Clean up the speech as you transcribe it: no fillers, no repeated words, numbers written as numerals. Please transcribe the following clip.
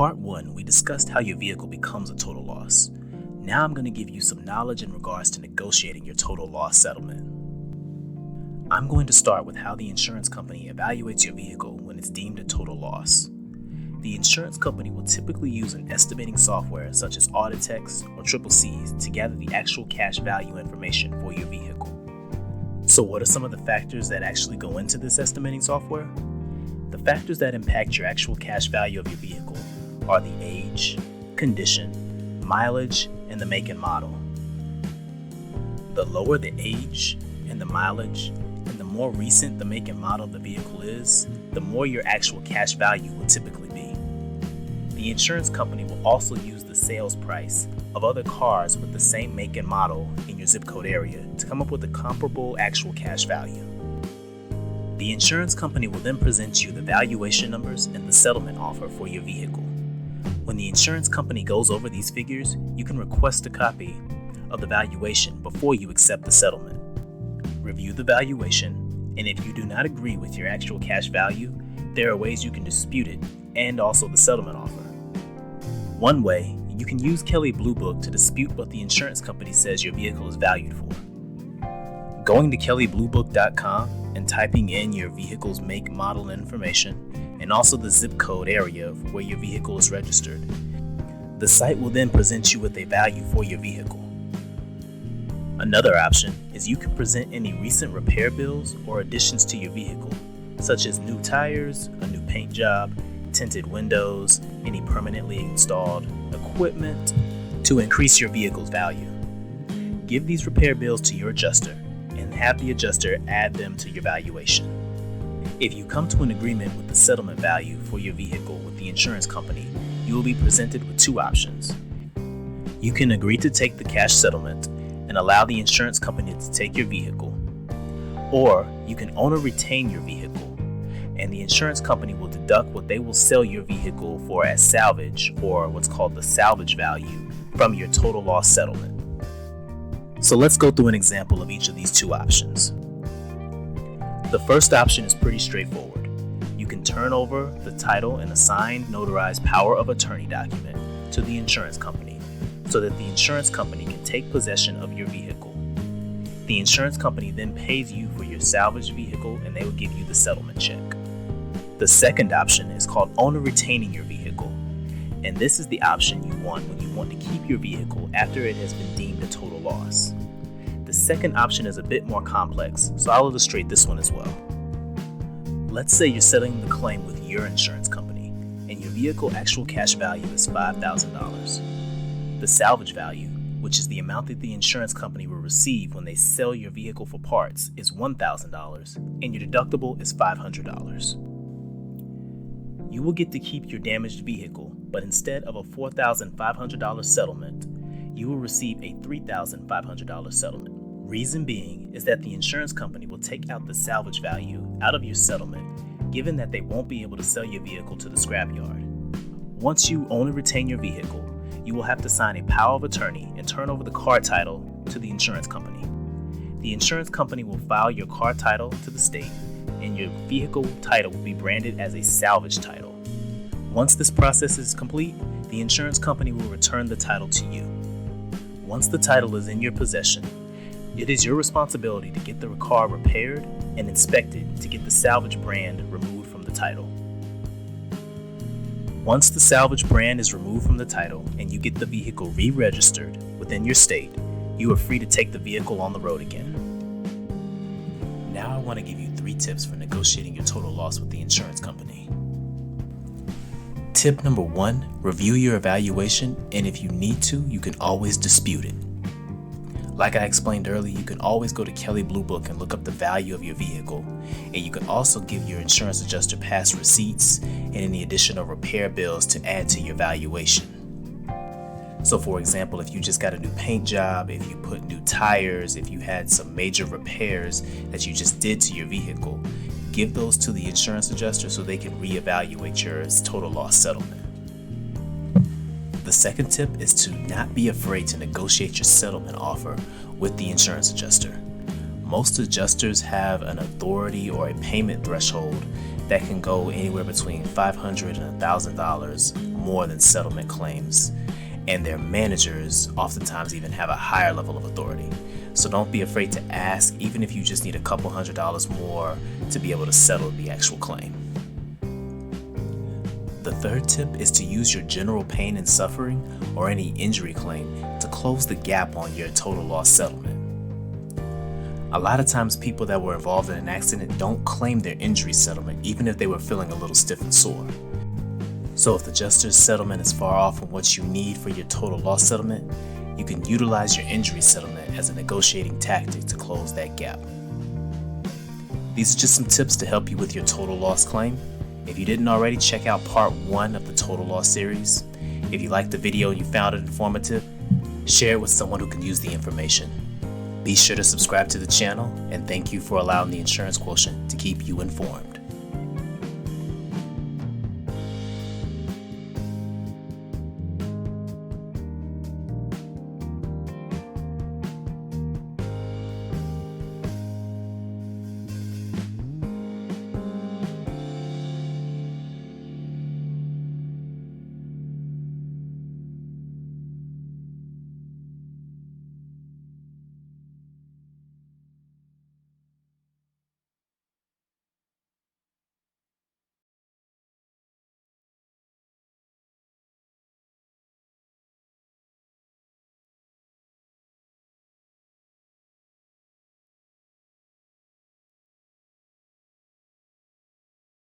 part 1, we discussed how your vehicle becomes a total loss. Now I'm going to give you some knowledge in regards to negotiating your total loss settlement. I'm going to start with how the insurance company evaluates your vehicle when it's deemed a total loss. The insurance company will typically use an estimating software such as Auditex or CCCs to gather the actual cash value information for your vehicle. So what are some of the factors that actually go into this estimating software? The factors that impact your actual cash value of your vehicle are the age, condition, mileage, and the make and model. The lower the age and the mileage, and the more recent the make and model of the vehicle is, the more your actual cash value will typically be. The insurance company will also use the sales price of other cars with the same make and model in your zip code area to come up with a comparable actual cash value. The insurance company will then present you the valuation numbers and the settlement offer for your vehicle. When the insurance company goes over these figures, you can request a copy of the valuation before you accept the settlement. Review the valuation, and if you do not agree with your actual cash value, there are ways you can dispute it and also the settlement offer. One way, you can use Kelley Blue Book to dispute what the insurance company says your vehicle is valued for. Going to kelleybluebook.com and typing in your vehicle's make, model information and also the zip code area of where your vehicle is registered. The site will then present you with a value for your vehicle. Another option is you can present any recent repair bills or additions to your vehicle, such as new tires, a new paint job, tinted windows, any permanently installed equipment to increase your vehicle's value. Give these repair bills to your adjuster and have the adjuster add them to your valuation. If you come to an agreement with the settlement value for your vehicle with the insurance company, you will be presented with two options. You can agree to take the cash settlement and allow the insurance company to take your vehicle, or you can own or retain your vehicle and the insurance company will deduct what they will sell your vehicle for as salvage, or what's called the salvage value, from your total loss settlement. So let's go through an example of each of these two options. The first option is pretty straightforward. You can turn over the title and a signed, notarized power of attorney document to the insurance company so that the insurance company can take possession of your vehicle. The insurance company then pays you for your salvaged vehicle and they will give you the settlement check. The second option is called owner retaining your vehicle, and this is the option you want when you want to keep your vehicle after it has been deemed a total loss. The second option is a bit more complex, so I'll illustrate this one as well. Let's say you're settling the claim with your insurance company, and your vehicle actual cash value is $5,000. The salvage value, which is the amount that the insurance company will receive when they sell your vehicle for parts, is $1,000, and your deductible is $500. You will get to keep your damaged vehicle, but instead of a $4,500 settlement, you will receive a $3,500 settlement. Reason being is that the insurance company will take out the salvage value out of your settlement, given that they won't be able to sell your vehicle to the scrapyard. Once you own and retain your vehicle, you will have to sign a power of attorney and turn over the car title to the insurance company. The insurance company will file your car title to the state, and your vehicle title will be branded as a salvage title. Once this process is complete, the insurance company will return the title to you. Once the title is in your possession, it is your responsibility to get the car repaired and inspected to get the salvage brand removed from the title. Once the salvage brand is removed from the title and you get the vehicle re-registered within your state, you are free to take the vehicle on the road again. Now I want to give you 3 tips for negotiating your total loss with the insurance company. Tip number 1, review your evaluation, and if you need to, you can always dispute it. Like I explained earlier, you can always go to Kelley Blue Book and look up the value of your vehicle, and you can also give your insurance adjuster past receipts and any additional repair bills to add to your valuation. So for example, if you just got a new paint job, if you put new tires, if you had some major repairs that you just did to your vehicle, give those to the insurance adjuster so they can reevaluate your total loss settlement. The second tip is to not be afraid to negotiate your settlement offer with the insurance adjuster. Most adjusters have an authority or a payment threshold that can go anywhere between $500 and $1,000 more than settlement claims, and their managers oftentimes even have a higher level of authority. So don't be afraid to ask, even if you just need a couple $100 more to be able to settle the actual claim. The third tip is to use your general pain and suffering or any injury claim to close the gap on your total loss settlement. A lot of times people that were involved in an accident don't claim their injury settlement even if they were feeling a little stiff and sore. So if the adjuster's settlement is far off from what you need for your total loss settlement, you can utilize your injury settlement as a negotiating tactic to close that gap. These are just some tips to help you with your total loss claim. If you didn't already, check out part 1 of the total loss series. If you liked the video and you found it informative, share it with someone who can use the information. Be sure to subscribe to the channel, and thank you for allowing the Insurance Quotient to keep you informed.